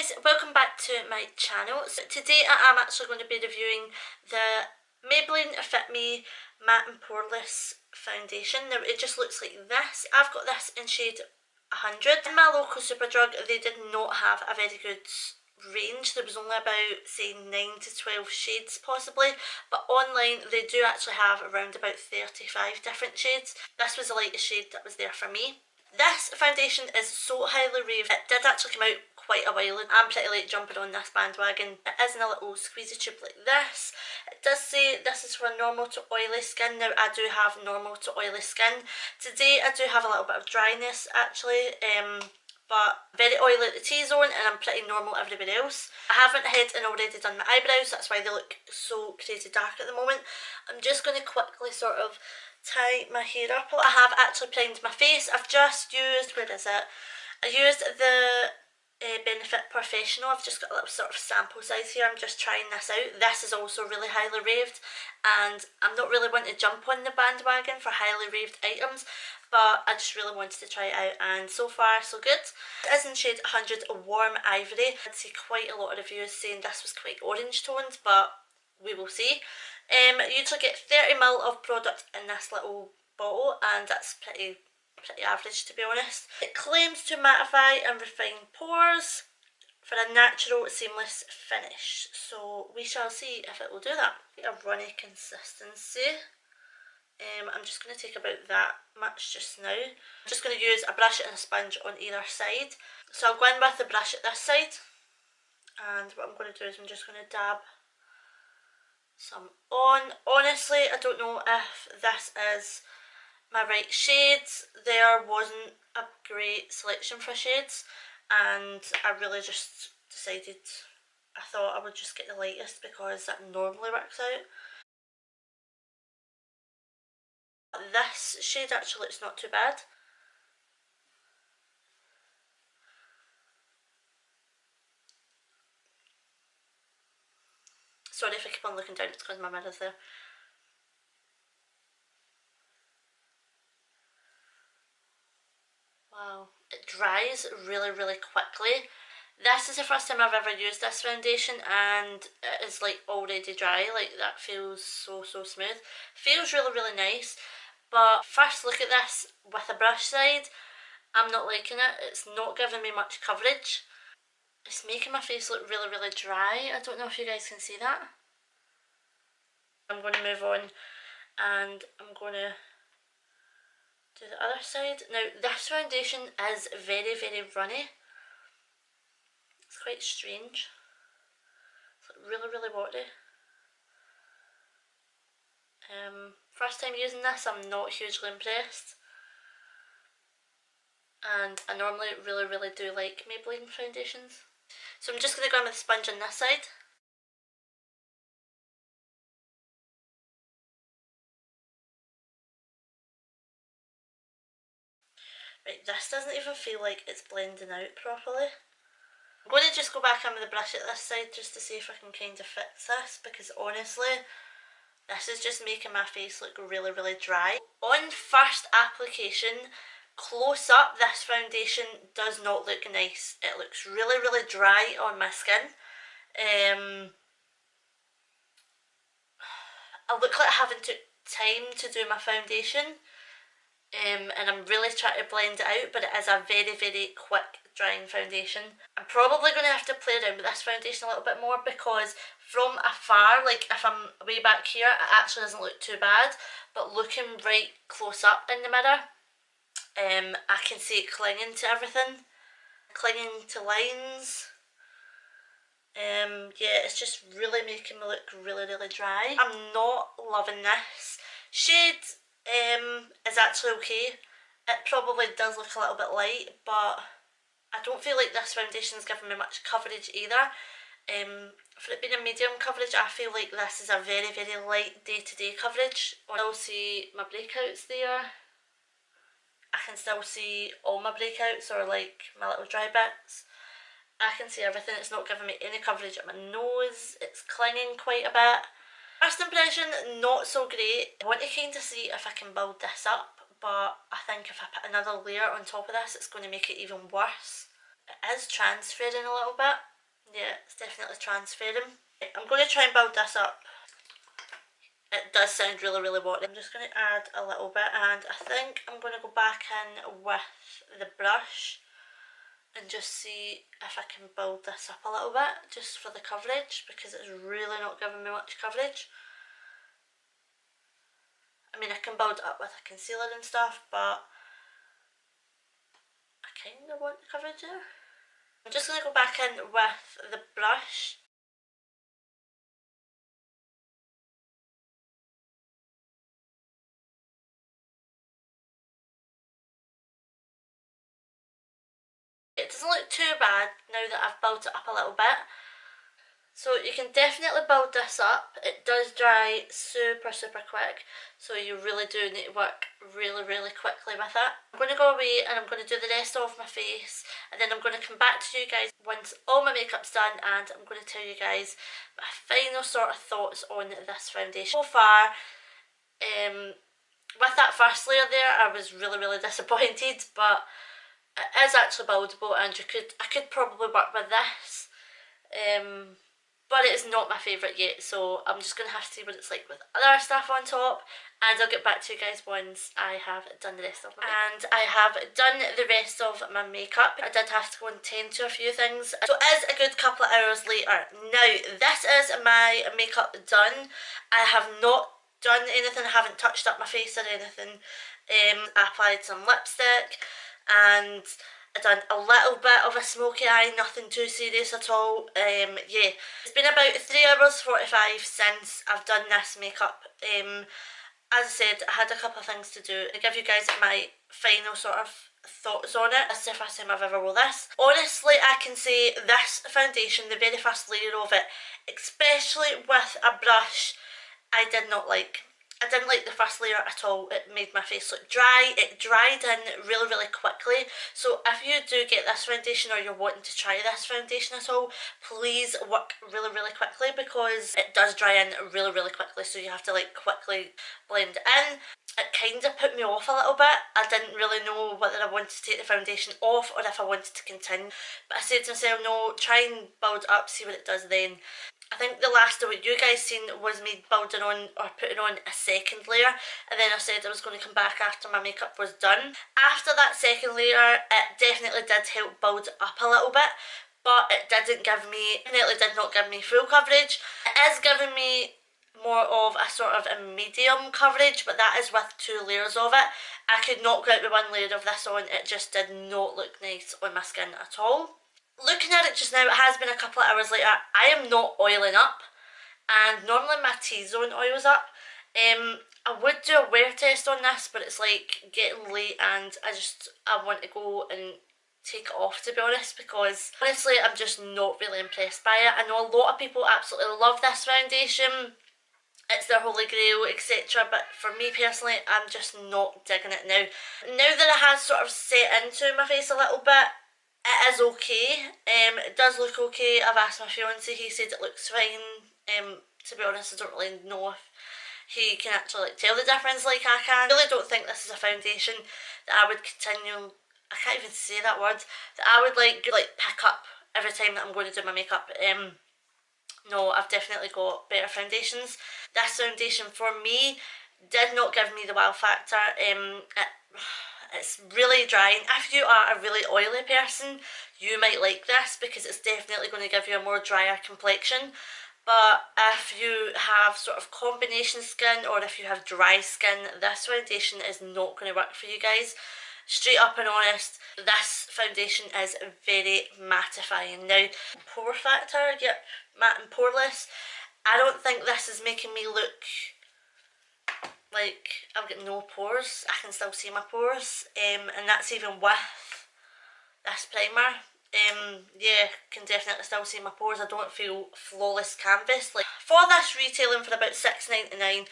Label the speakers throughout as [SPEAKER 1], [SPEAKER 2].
[SPEAKER 1] guys, welcome back to my channel. So today I am actually going to be reviewing the Maybelline Fit Me Matte and Poreless foundation. Now it just looks like this. I've got this in shade 100. In my local Superdrug they did not have a very good range. There was only about say 9 to 12 shades possibly, but online they do actually have around about 35 different shades. This was the lightest shade that was there for me. This foundation is so highly raved. It did actually come out quite a while ago. I'm pretty late jumping on this bandwagon. It is in a little squeezy tube like this. It does say this is for normal to oily skin. Now I do have normal to oily skin. Today I do have a little bit of dryness actually, but very oily at the T-zone and I'm pretty normal everywhere else. I haven't had and already done my eyebrows, that's why they look so crazy dark at the moment. I'm just going to quickly sort of tie my hair up. I have actually primed my face. I've just used, where is it? I used the Benefit Professional. I've just got a little sort of sample size here. I'm just trying this out. This is also really highly raved and I'm not really wanting to jump on the bandwagon for highly raved items, but I just really wanted to try it out and so far so good. It is in shade 100 Warm Ivory. I'd see quite a lot of reviews saying this was quite orange tones, but we will see. You usually get 30ml of product in this little bottle and that's pretty average to be honest. It claims to mattify and refine pores for a natural seamless finish, so we shall see if it will do that. A runny consistency. I'm just going to take about that much just now. I'm just going to use a brush and a sponge on either side. So I'll go in with the brush at this side and what I'm going to do is I'm just going to dab some on. Honestly, I don't know if this is my right shades. There wasn't a great selection for shades and I really just decided, I thought I would just get the lightest because that normally works out. This shade actually looks not too bad. Sorry if I keep on looking down, it's because my mirror's there. Wow, it dries really quickly. This is the first time I've ever used this foundation and it is like already dry, like that feels so smooth. Feels really nice, but first look at this with a brush side, I'm not liking it. It's not giving me much coverage. It's making my face look really dry. I don't know if you guys can see that. I'm going to move on and I'm going to do the other side. Now this foundation is very runny. It's quite strange. It's like really watery. First time using this, I'm not hugely impressed. And I normally really do like Maybelline foundations. So I'm just going to go in with the sponge on this side. Right, this doesn't even feel like it's blending out properly. I'm going to just go back in with the brush at this side just to see if I can kind of fix this, because honestly this is just making my face look really dry. On first application, close up, this foundation does not look nice. It looks really dry on my skin. I look like I haven't took time to do my foundation. And I'm really trying to blend it out, but it is a very quick drying foundation. I'm probably going to have to play around with this foundation a little bit more because from afar, like if I'm way back here, it actually doesn't look too bad, but looking right close up in the mirror, I can see it clinging to everything, clinging to lines. Yeah, it's just really making me look really dry. I'm not loving this. Shade is actually okay. It probably does look a little bit light, but I don't feel like this foundation is giving me much coverage either. For it being a medium coverage, I feel like this is a very light day-to-day coverage. I can still see my breakouts there. I can still see all my breakouts or like my little dry bits. I can see everything. It's not giving me any coverage at my nose. It's clinging quite a bit. First impression, not so great. I want to kind of see if I can build this up, but I think if I put another layer on top of this, it's going to make it even worse. It is transferring a little bit. Yeah, it's definitely transferring. I'm going to try and build this up. It does sound really, really watery. I'm just going to add a little bit, and I think I'm going to go back in with the brush and just see if I can build this up a little bit, just for the coverage, because it's really not giving me much coverage. I mean, I can build it up with a concealer and stuff, but I kind of want the coverage there. I'm just going to go back in with the brush. It doesn't look too bad now that I've built it up a little bit. So you can definitely build this up. It does dry super, super quick, so you really do need to work really, really quickly with it. I'm going to go away and I'm going to do the rest of my face, and then I'm going to come back to you guys once all my makeup's done, and I'm going to tell you guys my final sort of thoughts on this foundation. So far, with that first layer there, I was really, really disappointed, but it is actually buildable, and I could probably work with this. But it's not my favourite yet, so I'm just going to have to see what it's like with other stuff on top, and I'll get back to you guys once I have done the rest of my makeup. And I have done the rest of my makeup. I did have to go and tend to a few things, so it is a good couple of hours later. Now, this is my makeup done. I have not done anything, I haven't touched up my face or anything. I applied some lipstick, and I done a little bit of a smoky eye, nothing too serious at all. Yeah, it's been about 3 hours 45 since I've done this makeup. As I said, I had a couple of things to do. I'll give you guys my final sort of thoughts on it. It's the first time I've ever wore this. Honestly, I can say this foundation, the very first layer of it, especially with a brush, I did not like. I didn't like the first layer at all. It made my face look dry. It dried in really, really quickly. So if you do get this foundation, or you're wanting to try this foundation at all, please work really, really quickly, because it does dry in really, really quickly. So you have to like quickly blend it in. It kind of put me off a little bit. I didn't really know whether I wanted to take the foundation off or if I wanted to continue. But I said to myself, no, try and build it up, see what it does then. I think the last of what you guys seen was me building on or putting on a second layer, and then I said I was going to come back after my makeup was done. After that second layer, it definitely did help build it up a little bit, but it definitely did not give me full coverage. It is giving me more of a sort of a medium coverage, but that is with 2 layers of it. I could not go out with 1 layer of this on, it just did not look nice on my skin at all. Looking at it just now, it has been a couple of hours later. I am not oiling up, and normally my T-zone oils up. I would do a wear test on this, but it's like getting late, and I want to go and take it off, to be honest, because honestly I'm just not really impressed by it. I know a lot of people absolutely love this foundation, it's their holy grail, etc. But for me personally, I'm just not digging it now. Now that it has sort of set into my face a little bit, it is okay. It does look okay. I've asked my fiance, he said it looks fine. To be honest, I don't really know if he can actually like tell the difference like I can. I really don't think this is a foundation that I would continue, I can't even say that word, that I would like pick up every time that I'm going to do my makeup. No, I've definitely got better foundations. This foundation for me did not give me the wow factor. It's really drying. If you are a really oily person, you might like this, because it's definitely going to give you a more drier complexion. But if you have sort of combination skin, or if you have dry skin, this foundation is not going to work for you guys. Straight up and honest, this foundation is very mattifying. Now, pore factor, yep, matte and poreless. I don't think this is making me look like I've got no pores. I can still see my pores, and that's even with this primer. Yeah, can definitely still see my pores. I don't feel flawless canvas. Like, for this retailing for about $6.99,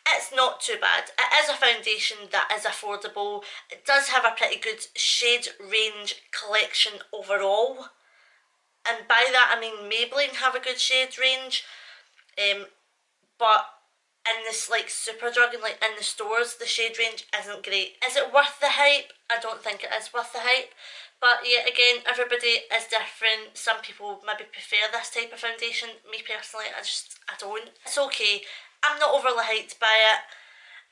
[SPEAKER 1] it's not too bad. It is a foundation that is affordable. It does have a pretty good shade range collection overall, and by that I mean Maybelline have a good shade range, but in this like Superdrug and like in the stores, the shade range isn't great. Is it worth the hype? I don't think it is worth the hype, But yeah, again, everybody is different. Some people maybe prefer this type of foundation. Me personally, I don't. It's okay. I'm not overly hyped by it.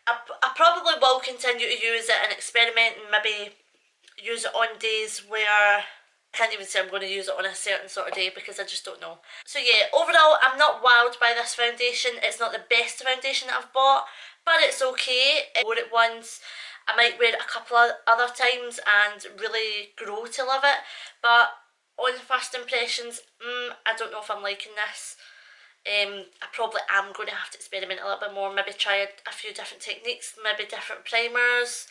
[SPEAKER 1] I probably will continue to use it and experiment and maybe use it on days where I can't even say I'm going to use it on a certain sort of day because I just don't know. So yeah, overall I'm not wowed by this foundation. It's not the best foundation that I've bought, but it's okay. I wore it once. I might wear it a couple of other times and really grow to love it. But on first impressions, I don't know if I'm liking this. I probably am going to have to experiment a little bit more, maybe try a few different techniques, maybe different primers.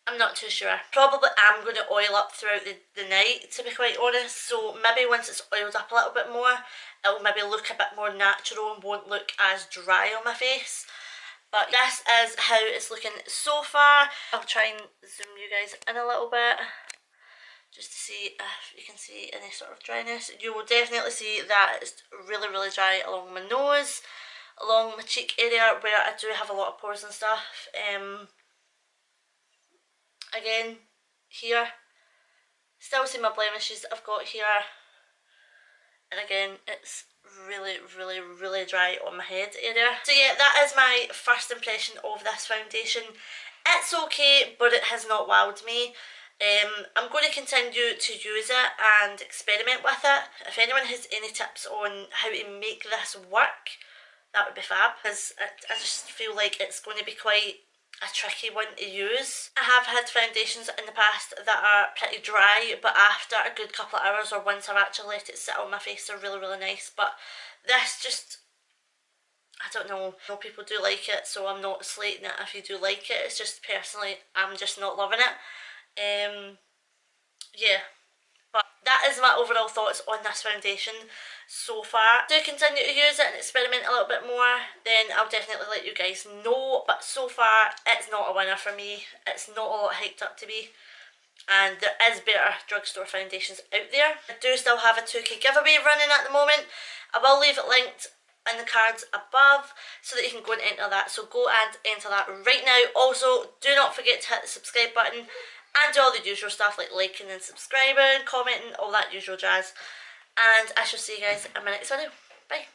[SPEAKER 1] I'm not too sure. Probably am going to oil up throughout the night, to be quite honest, so maybe once it's oiled up a little bit more, it'll maybe look a bit more natural and won't look as dry on my face. But this is how it's looking so far. I'll try and zoom you guys in a little bit, just to see if you can see any sort of dryness. You will definitely see that it's really, really dry along my nose, along my cheek area where I do have a lot of pores and stuff. Again, here, still see my blemishes that I've got here, and again, it's really, really, really dry on my head area. So yeah, that is my first impression of this foundation. It's okay, but it has not wowed me. I'm going to continue to use it and experiment with it. If anyone has any tips on how to make this work, that would be fab, because I just feel like it's going to be quite a tricky one to use. I have had foundations in the past that are pretty dry, but after a good couple of hours or once I've actually let it sit on my face, they're really, really nice. But this just, I don't know, people do like it, so I'm not slating it if you do like it. It's just personally, I'm just not loving it. Yeah, but that is my overall thoughts on this foundation so far. Do continue to use it and experiment a little bit more, then I'll definitely let you guys know. But so far, it's not a winner for me. It's not a lot hyped up to be. And there is better drugstore foundations out there. I do still have a 2k giveaway running at the moment. I will leave it linked in the cards above so that you can go and enter that. So go and enter that right now. Also, do not forget to hit the subscribe button and do all the usual stuff like liking and subscribing, commenting, all that usual jazz. And I shall see you guys in my next video. Bye.